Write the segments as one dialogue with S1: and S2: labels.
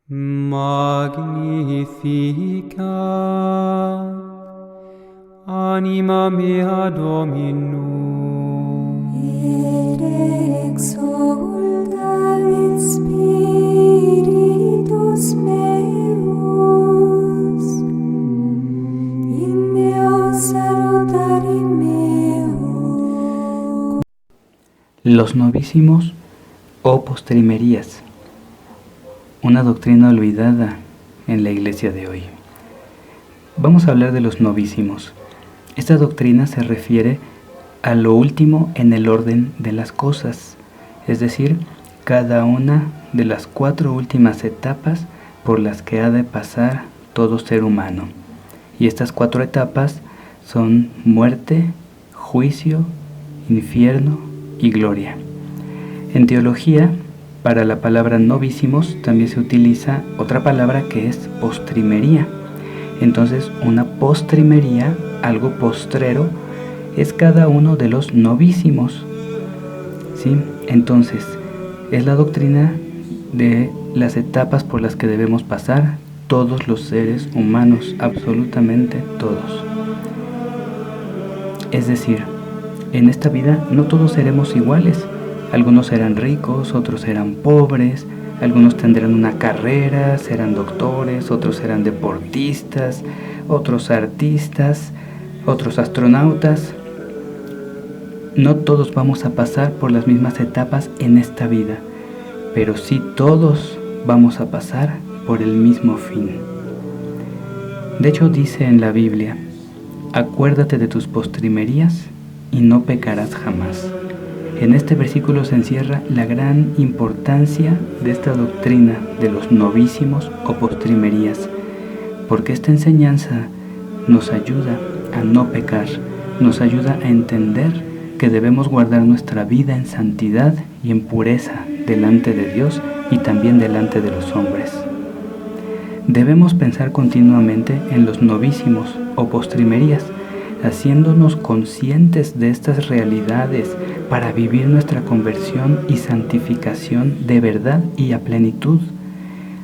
S1: Magnificat anima mea Dominum,
S2: et exsulta in spiritus meus, in Deo salutari meo.
S3: Los novísimos o postrimerías, una doctrina olvidada en la iglesia de hoy. Vamos a hablar de los novísimos. Esta doctrina se refiere a lo último en el orden de las cosas, es decir, cada una de las 4 últimas etapas por las que ha de pasar todo ser humano. Y estas 4 etapas son muerte, juicio, infierno y gloria. En teología, para la palabra novísimos también se utiliza otra palabra que es postrimería. Entonces, una postrimería, algo postrero, es cada uno de los novísimos. ¿Sí? Entonces, es la doctrina de las etapas por las que debemos pasar todos los seres humanos, absolutamente todos. Es decir, en esta vida no todos seremos iguales. Algunos serán ricos, otros serán pobres, algunos tendrán una carrera, serán doctores, otros serán deportistas, otros artistas, otros astronautas. No todos vamos a pasar por las mismas etapas en esta vida, pero sí todos vamos a pasar por el mismo fin. De hecho, dice en la Biblia: acuérdate de tus postrimerías y no pecarás jamás. En este versículo se encierra la gran importancia de esta doctrina de los novísimos o postrimerías, porque esta enseñanza nos ayuda a no pecar, nos ayuda a entender que debemos guardar nuestra vida en santidad y en pureza delante de Dios y también delante de los hombres. Debemos pensar continuamente en los novísimos o postrimerías, haciéndonos conscientes de estas realidades para vivir nuestra conversión y santificación de verdad y a plenitud.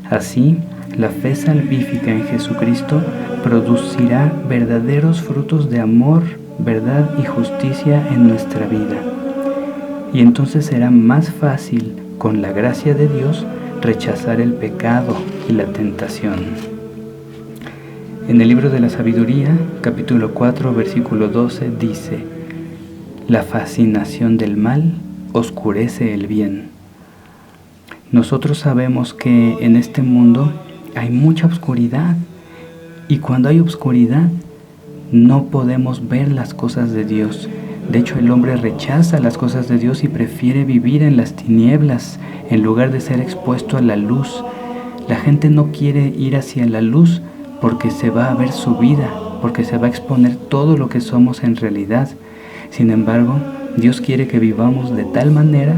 S3: Así, la fe salvífica en Jesucristo producirá verdaderos frutos de amor, verdad y justicia en nuestra vida. Y entonces será más fácil, con la gracia de Dios, rechazar el pecado y la tentación. En el libro de la Sabiduría, capítulo 4, versículo 12, dice: la fascinación del mal oscurece el bien. Nosotros sabemos que en este mundo hay mucha oscuridad, y cuando hay oscuridad no podemos ver las cosas de Dios. De hecho, el hombre rechaza las cosas de Dios y prefiere vivir en las tinieblas en lugar de ser expuesto a la luz. La gente no quiere ir hacia la luz porque se va a ver su vida, porque se va a exponer todo lo que somos en realidad. Sin embargo, Dios quiere que vivamos de tal manera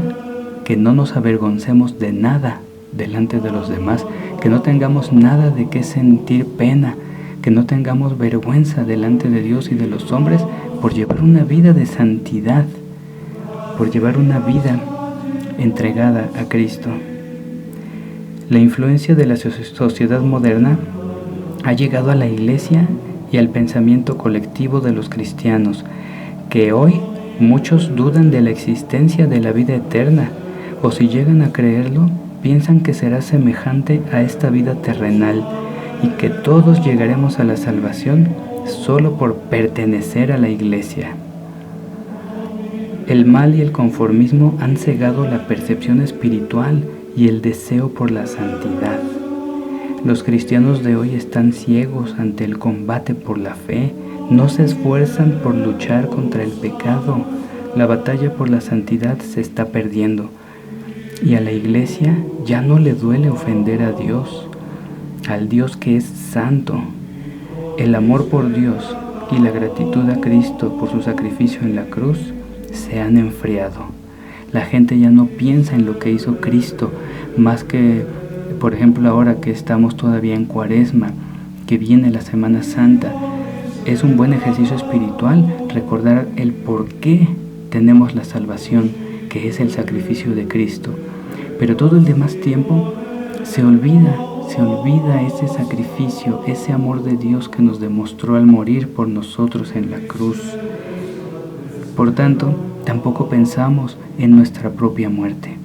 S3: que no nos avergoncemos de nada delante de los demás, que no tengamos nada de qué sentir pena, que no tengamos vergüenza delante de Dios y de los hombres por llevar una vida de santidad, por llevar una vida entregada a Cristo. La influencia de la sociedad moderna ha llegado a la iglesia y al pensamiento colectivo de los cristianos, que hoy muchos dudan de la existencia de la vida eterna, o si llegan a creerlo, piensan que será semejante a esta vida terrenal y que todos llegaremos a la salvación solo por pertenecer a la iglesia. El mal y el conformismo han cegado la percepción espiritual y el deseo por la santidad. Los cristianos de hoy están ciegos ante el combate por la fe, no se esfuerzan por luchar contra el pecado. La batalla por la santidad se está perdiendo, y a la iglesia ya no le duele ofender a Dios, al Dios que es santo. El amor por Dios y la gratitud a Cristo por su sacrificio en la cruz se han enfriado. La gente ya no piensa en lo que hizo Cristo, más que, por ejemplo, ahora que estamos todavía en Cuaresma, que viene la Semana Santa. Es un buen ejercicio espiritual recordar el por qué tenemos la salvación, que es el sacrificio de Cristo. Pero todo el demás tiempo se olvida se olvida ese sacrificio, ese amor de Dios que nos demostró al morir por nosotros en la cruz. Por tanto, tampoco pensamos en nuestra propia muerte.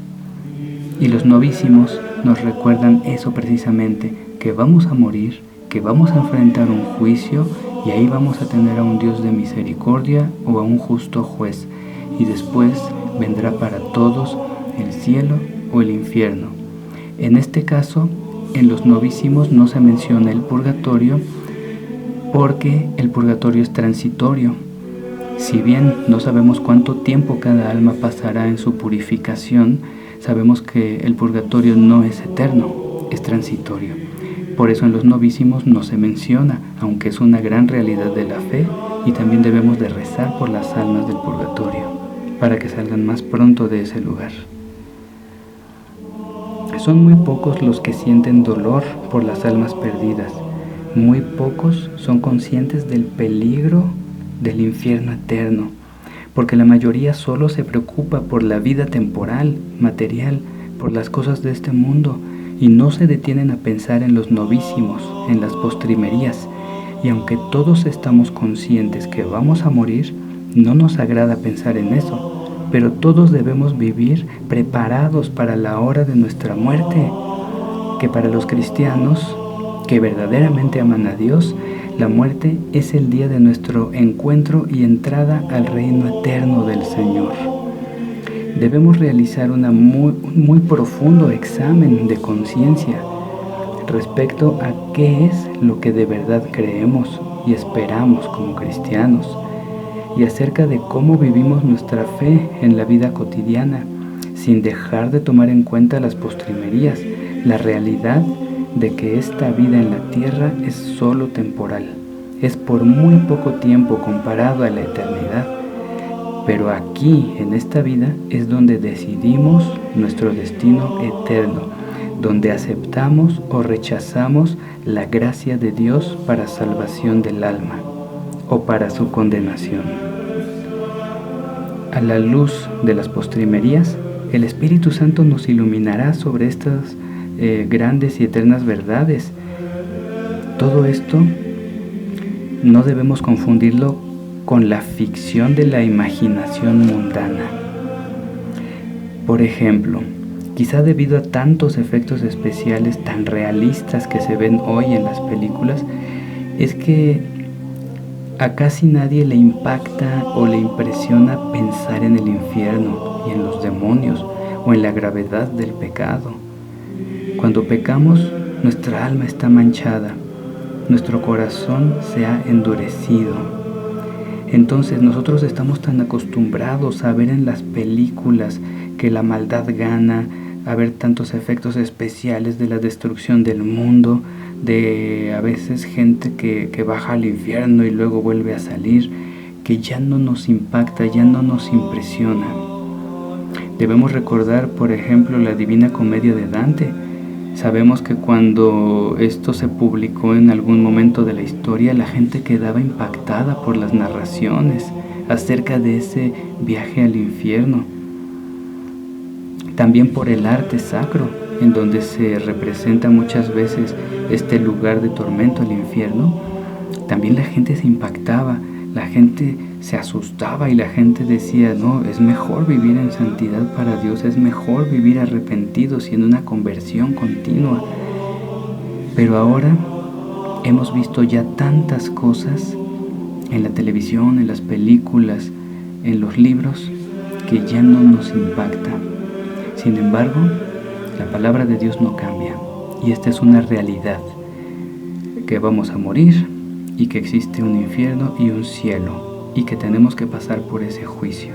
S3: Y los novísimos nos recuerdan eso precisamente, que vamos a morir, que vamos a enfrentar un juicio y ahí vamos a tener a un Dios de misericordia o a un justo juez. Y después vendrá para todos el cielo o el infierno. En este caso, en los novísimos no se menciona el purgatorio porque el purgatorio es transitorio. Si bien no sabemos cuánto tiempo cada alma pasará en su purificación, sabemos que el purgatorio no es eterno, es transitorio. Por eso en los novísimos no se menciona, aunque es una gran realidad de la fe, y también debemos de rezar por las almas del purgatorio, para que salgan más pronto de ese lugar. Son muy pocos los que sienten dolor por las almas perdidas. Muy pocos son conscientes del peligro del infierno eterno, porque la mayoría solo se preocupa por la vida temporal, material, por las cosas de este mundo, y no se detienen a pensar en los novísimos, en las postrimerías. Y aunque todos estamos conscientes que vamos a morir, no nos agrada pensar en eso. Pero todos debemos vivir preparados para la hora de nuestra muerte, que para los cristianos que verdaderamente aman a Dios, la muerte es el día de nuestro encuentro y entrada al reino eterno del Señor. Debemos realizar un muy profundo examen de conciencia respecto a qué es lo que de verdad creemos y esperamos como cristianos, y acerca de cómo vivimos nuestra fe en la vida cotidiana, sin dejar de tomar en cuenta las postrimerías, la realidad de que esta vida en la tierra es solo temporal, es por muy poco tiempo comparado a la eternidad. Pero aquí, en esta vida, es donde decidimos nuestro destino eterno, donde aceptamos o rechazamos la gracia de Dios para salvación del alma o para su condenación. A la luz de las postrimerías, el Espíritu Santo nos iluminará sobre estas grandes y eternas verdades. Todo esto no debemos confundirlo con la ficción de la imaginación mundana. Por ejemplo, quizá debido a tantos efectos especiales tan realistas que se ven hoy en las películas, es que a casi nadie le impacta o le impresiona pensar en el infierno y en los demonios o en la gravedad del pecado. Cuando pecamos, nuestra alma está manchada, nuestro corazón se ha endurecido. Entonces nosotros estamos tan acostumbrados a ver en las películas que la maldad gana, a ver tantos efectos especiales de la destrucción del mundo, de a veces gente que baja al infierno y luego vuelve a salir, que ya no nos impacta, ya no nos impresiona. Debemos recordar, por ejemplo, la Divina Comedia de Dante. Sabemos que cuando esto se publicó en algún momento de la historia, la gente quedaba impactada por las narraciones acerca de ese viaje al infierno. También por el arte sacro, en donde se representa muchas veces este lugar de tormento, el infierno. También la gente se impactaba, la gente se asustaba y la gente decía, no, es mejor vivir en santidad para Dios, es mejor vivir arrepentidos y en una conversión continua. Pero ahora hemos visto ya tantas cosas en la televisión, en las películas, en los libros, que ya no nos impacta. Sin embargo, la palabra de Dios no cambia, y esta es una realidad, que vamos a morir y que existe un infierno y un cielo, y que tenemos que pasar por ese juicio.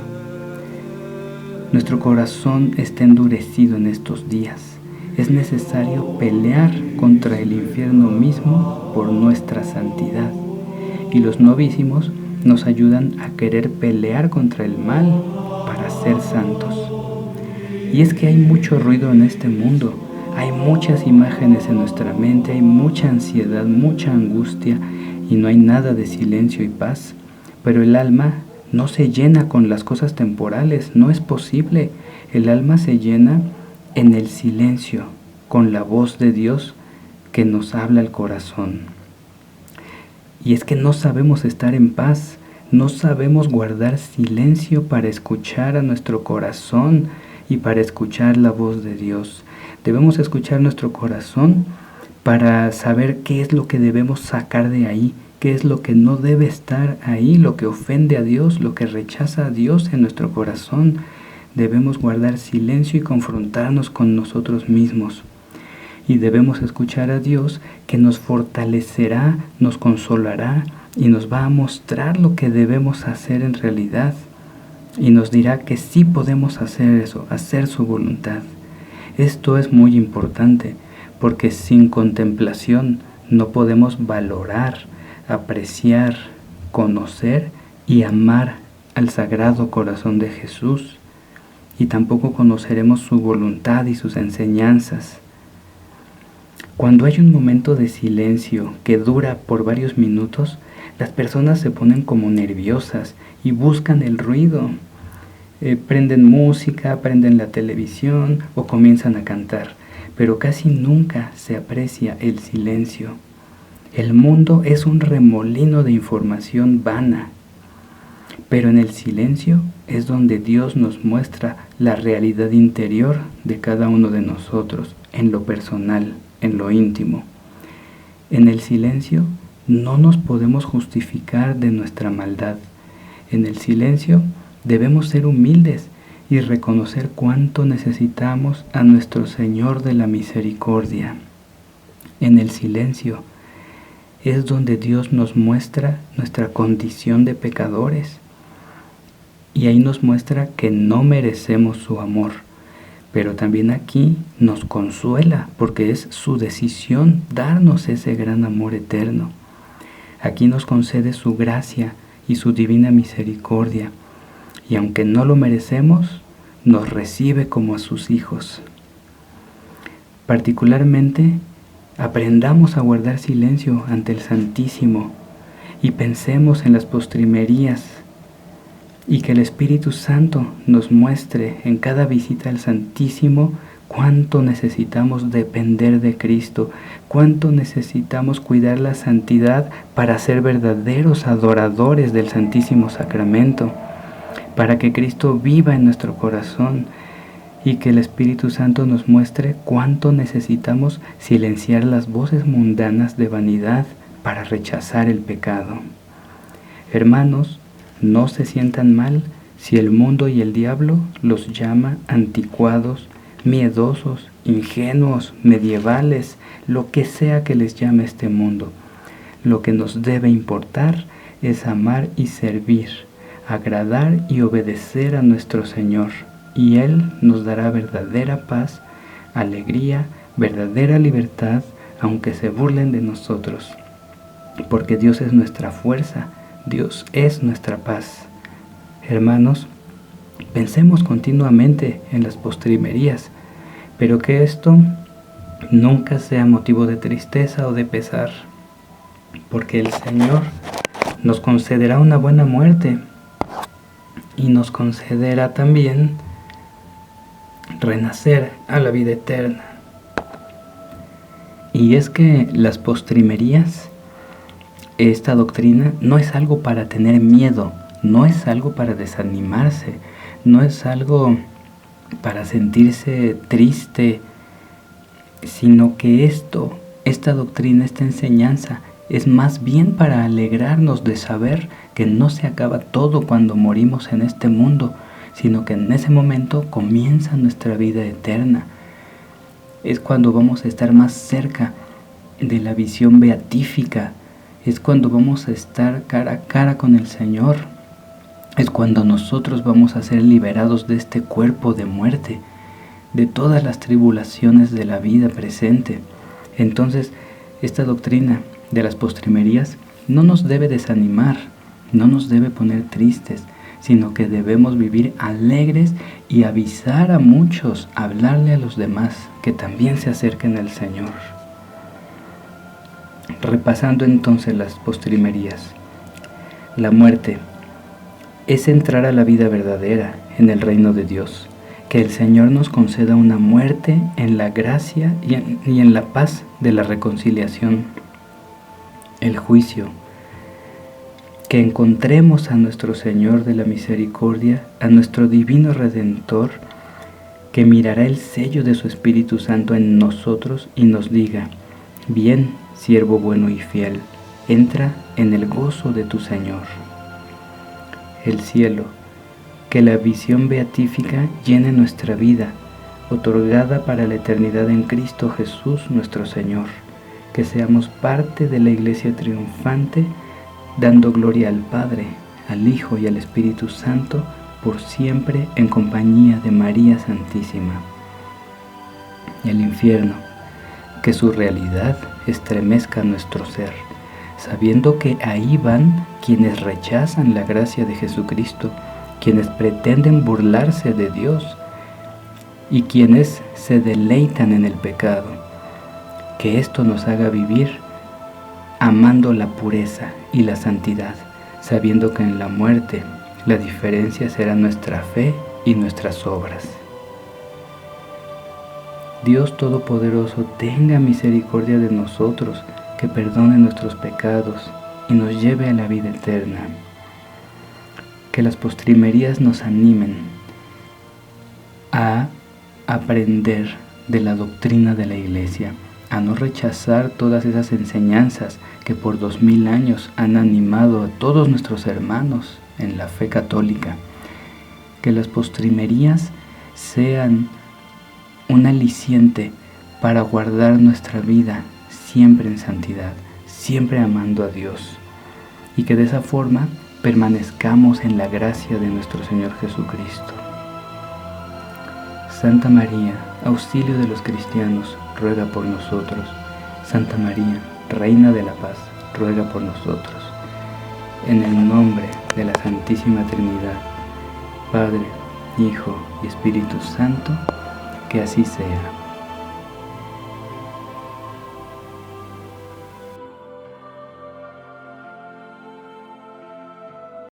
S3: Nuestro corazón está endurecido en estos días. Es necesario pelear contra el infierno mismo por nuestra santidad, y los novísimos nos ayudan a querer pelear contra el mal para ser santos. Y es que hay mucho ruido en este mundo, hay muchas imágenes en nuestra mente, hay mucha ansiedad, mucha angustia, y no hay nada de silencio y paz. Pero el alma no se llena con las cosas temporales, no es posible. El alma se llena en el silencio, con la voz de Dios que nos habla al corazón. Y es que no sabemos estar en paz, no sabemos guardar silencio para escuchar a nuestro corazón y para escuchar la voz de Dios. Debemos escuchar nuestro corazón para saber qué es lo que debemos sacar de ahí, qué es lo que no debe estar ahí, lo que ofende a Dios, lo que rechaza a Dios en nuestro corazón. Debemos guardar silencio y confrontarnos con nosotros mismos. Y debemos escuchar a Dios, que nos fortalecerá, nos consolará y nos va a mostrar lo que debemos hacer en realidad. Y nos dirá que sí podemos hacer eso, hacer su voluntad. Esto es muy importante, porque sin contemplación no podemos valorar, apreciar, conocer y amar al Sagrado Corazón de Jesús. Y tampoco conoceremos su voluntad y sus enseñanzas. Cuando hay un momento de silencio que dura por varios minutos, las personas se ponen como nerviosas y buscan el ruido. Prenden música, prenden la televisión o comienzan a cantar, pero casi nunca se aprecia el silencio. El mundo es un remolino de información vana, pero en el silencio es donde Dios nos muestra la realidad interior de cada uno de nosotros, en lo personal, en lo íntimo. En el silencio no nos podemos justificar de nuestra maldad. En el silencio debemos ser humildes y reconocer cuánto necesitamos a nuestro Señor de la misericordia. En el silencio es donde Dios nos muestra nuestra condición de pecadores. Y ahí nos muestra que no merecemos su amor. Pero también aquí nos consuela, porque es su decisión darnos ese gran amor eterno. Aquí nos concede su gracia y su divina misericordia. Y aunque no lo merecemos, nos recibe como a sus hijos. Particularmente, aprendamos a guardar silencio ante el Santísimo y pensemos en las postrimerías, y que el Espíritu Santo nos muestre en cada visita al Santísimo cuánto necesitamos depender de Cristo, cuánto necesitamos cuidar la santidad para ser verdaderos adoradores del Santísimo Sacramento, para que Cristo viva en nuestro corazón y que el Espíritu Santo nos muestre cuánto necesitamos silenciar las voces mundanas de vanidad para rechazar el pecado. Hermanos, no se sientan mal si el mundo y el diablo los llama anticuados, miedosos, ingenuos, medievales, lo que sea que les llame este mundo. Lo que nos debe importar es amar y servir, agradar y obedecer a nuestro Señor, y Él nos dará verdadera paz, alegría, verdadera libertad, aunque se burlen de nosotros, porque Dios es nuestra fuerza, Dios es nuestra paz. Hermanos, pensemos continuamente en las postrimerías, pero que esto nunca sea motivo de tristeza o de pesar, porque el Señor nos concederá una buena muerte y nos concederá también renacer a la vida eterna. Y es que las postrimerías, esta doctrina, no es algo para tener miedo, no es algo para desanimarse, no es algo para sentirse triste, sino que esta doctrina, esta enseñanza, es más bien para alegrarnos de saber que no se acaba todo cuando morimos en este mundo, sino que en ese momento comienza nuestra vida eterna. Es cuando vamos a estar más cerca de la visión beatífica, es cuando vamos a estar cara a cara con el Señor, es cuando nosotros vamos a ser liberados de este cuerpo de muerte, de todas las tribulaciones de la vida presente. Entonces, esta doctrina de las postrimerías no nos debe desanimar, no nos debe poner tristes, sino que debemos vivir alegres y avisar a muchos, hablarle a los demás que también se acerquen al Señor. Repasando entonces las postrimerías. La muerte es entrar a la vida verdadera en el reino de Dios, que Que el Señor nos conceda una muerte en la gracia y en la paz de la reconciliación, el juicio. Que encontremos a nuestro Señor de la misericordia, a nuestro divino Redentor, que mirará el sello de su Espíritu Santo en nosotros y nos diga: bien, siervo bueno y fiel, entra en el gozo de tu Señor. El cielo, que la visión beatífica llene nuestra vida, otorgada para la eternidad en Cristo Jesús nuestro Señor, que seamos parte de la Iglesia triunfante, dando gloria al Padre, al Hijo y al Espíritu Santo, por siempre en compañía de María Santísima. El infierno, que su realidad estremezca nuestro ser, sabiendo que ahí van quienes rechazan la gracia de Jesucristo, quienes pretenden burlarse de Dios y quienes se deleitan en el pecado. Que esto nos haga vivir amando la pureza y la santidad, sabiendo que en la muerte la diferencia será nuestra fe y nuestras obras. Dios Todopoderoso tenga misericordia de nosotros, que perdone nuestros pecados y nos lleve a la vida eterna. Que las postrimerías nos animen a aprender de la doctrina de la Iglesia, a no rechazar todas esas enseñanzas que por 2000 años han animado a todos nuestros hermanos en la fe católica. Que las postrimerías sean un aliciente para guardar nuestra vida siempre en santidad, siempre amando a Dios, y que de esa forma permanezcamos en la gracia de nuestro Señor Jesucristo. Santa María, auxilio de los cristianos, ruega por nosotros. Santa María, Reina de la Paz, ruega por nosotros. En el nombre de la Santísima Trinidad, Padre, Hijo y Espíritu Santo, que así sea.